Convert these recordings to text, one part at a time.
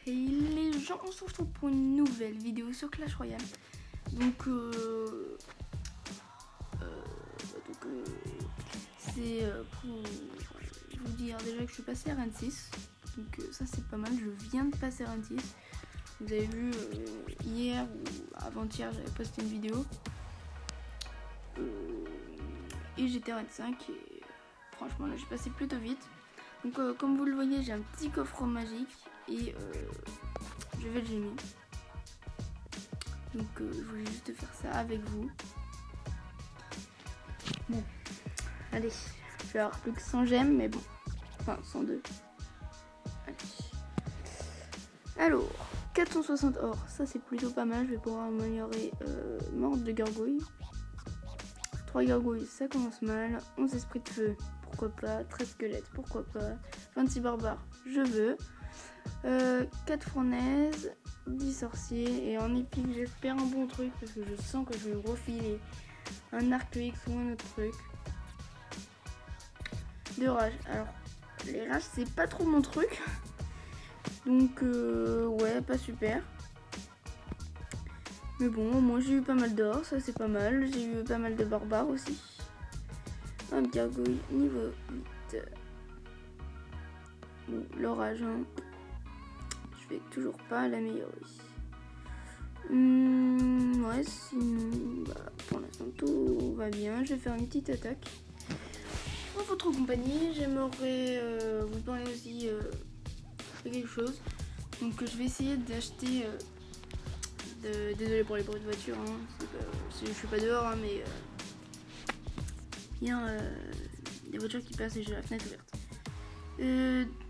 Hey les gens, on se retrouve pour une nouvelle vidéo sur Clash Royale. C'est pour vous dire déjà que je suis passé RN6. Donc ça c'est pas mal, je viens de passer RN6. Vous avez vu hier ou avant-hier j'avais posté une vidéo. Et j'étais RN5 et franchement là j'ai passé plutôt vite. Donc comme vous le voyez j'ai un petit coffre magique et je vais le gémer. Donc je voulais juste faire ça avec vous. Bon, allez, je vais avoir plus que 100 gemmes mais bon, enfin 102. Allez. Alors, 460 or, ça c'est plutôt pas mal, je vais pouvoir améliorer morde de gargouille. 3 gargouilles, ça commence mal. 11 esprits de feu, pourquoi pas. 13 squelettes, pourquoi pas. 26 barbares, je veux. 4 fournaises, 10 sorciers. Et en épique, j'espère un bon truc parce que je sens que je vais refiler un arc X ou un autre truc. 2 rages. Alors, les rages, c'est pas trop mon truc. Donc, ouais, pas super. Mais bon, moi j'ai eu pas mal d'or, ça c'est pas mal. J'ai eu pas mal de barbares aussi. Un gargouille niveau 8. Bon, l'orage, hein. Je vais toujours pas l'améliorer. Ouais, sinon, pour l'instant tout va bien. Je vais faire une petite attaque. En votre compagnie, j'aimerais vous parler aussi de quelque chose. Donc je vais essayer d'acheter... Désolé pour les bruits de voiture, hein. Je suis pas dehors, hein, mais il y a des voitures qui passent et j'ai la fenêtre ouverte.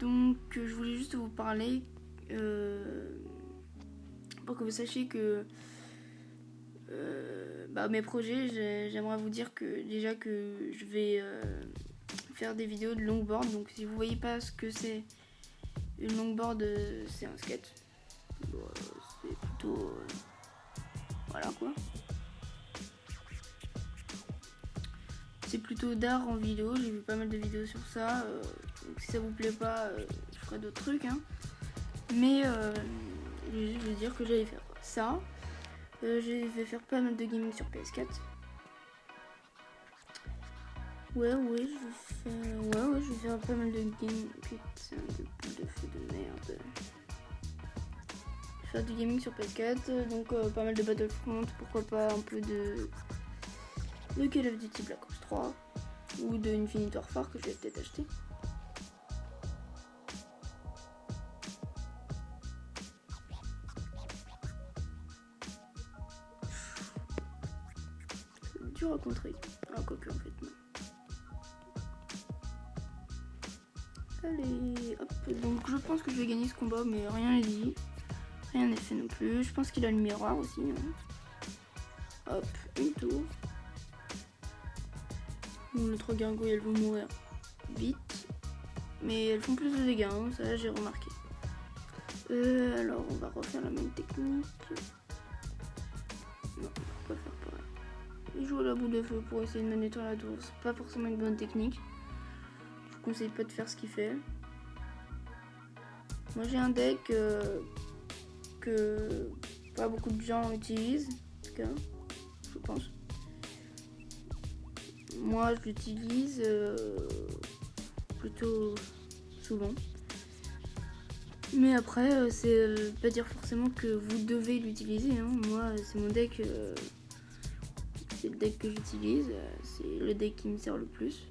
Donc je voulais juste vous parler pour que vous sachiez que mes projets, j'aimerais vous dire que déjà que je vais faire des vidéos de longboard. Donc si vous voyez pas ce que c'est une longboard, c'est un skate. Bon, c'est plutôt voilà quoi. C'est plutôt d'art en vidéo, j'ai vu pas mal de vidéos sur ça. Donc si ça vous plaît pas, je ferai d'autres trucs, hein. Mais je vais juste vous dire que j'allais faire ça. Je vais faire pas mal de gaming sur PS4. Ouais, je vais faire pas mal de gaming. Putain de bout de feu de merde. Je vais faire du gaming sur PS4, donc pas mal de Battlefront, pourquoi pas un peu de Call of Duty Black Ops 3 ou de Infinite Warfare que je vais peut-être acheter. C'est dur à contrer. Ah, quoique en fait non. Allez, hop. Donc je pense que je vais gagner ce combat, mais rien n'est dit. Rien n'est fait non plus. Je pense qu'il a le miroir aussi. Hein. Hop, une tour. Bon, les 3 gargouilles, elles vont mourir vite. Mais elles font plus de dégâts, hein, ça j'ai remarqué. Alors on va refaire la même technique. Non, on va pas faire pareil. Il joue à la boule de feu pour essayer de me nettoyer la tour. C'est pas forcément une bonne technique. Je vous conseille pas de faire ce qu'il fait. Moi j'ai un deck que pas beaucoup de gens utilisent, en tout cas, je pense. Moi je l'utilise plutôt souvent. Mais après, c'est pas dire forcément que vous devez l'utiliser, hein. Moi c'est mon deck, c'est le deck que j'utilise, c'est le deck qui me sert le plus.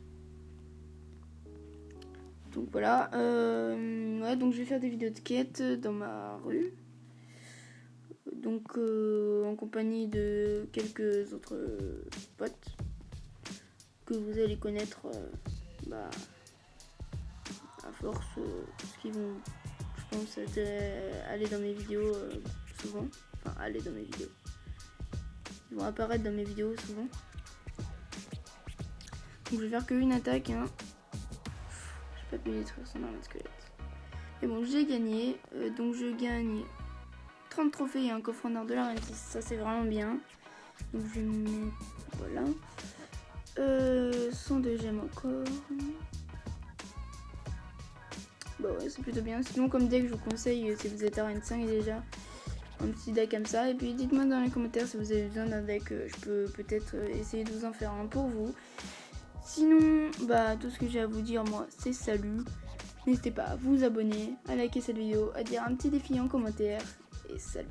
Donc voilà, ouais, donc je vais faire des vidéos de quête dans ma rue. Donc en compagnie de quelques autres potes que vous allez connaître à force, parce qu'ils vont, je pense, aller dans mes vidéos souvent. Enfin, aller dans mes vidéos. Ils vont apparaître dans mes vidéos souvent. Donc je vais faire qu'une attaque, hein. Je vais pas me détruire son arme de squelette. Et bon, j'ai gagné, donc je gagne 30 trophées et un coffre en or de la RN6, ça c'est vraiment bien. Donc je vais mettre, voilà. 102 gemmes encore. Bah ouais, c'est plutôt bien. Sinon, comme deck, je vous conseille, si vous êtes à Arène 5 déjà, un petit deck comme ça. Et puis dites-moi dans les commentaires si vous avez besoin d'un deck, je peux peut-être essayer de vous en faire un pour vous. Sinon, bah tout ce que j'ai à vous dire moi, c'est salut. N'hésitez pas à vous abonner, à liker cette vidéo, à dire un petit défi en commentaire. Et salut.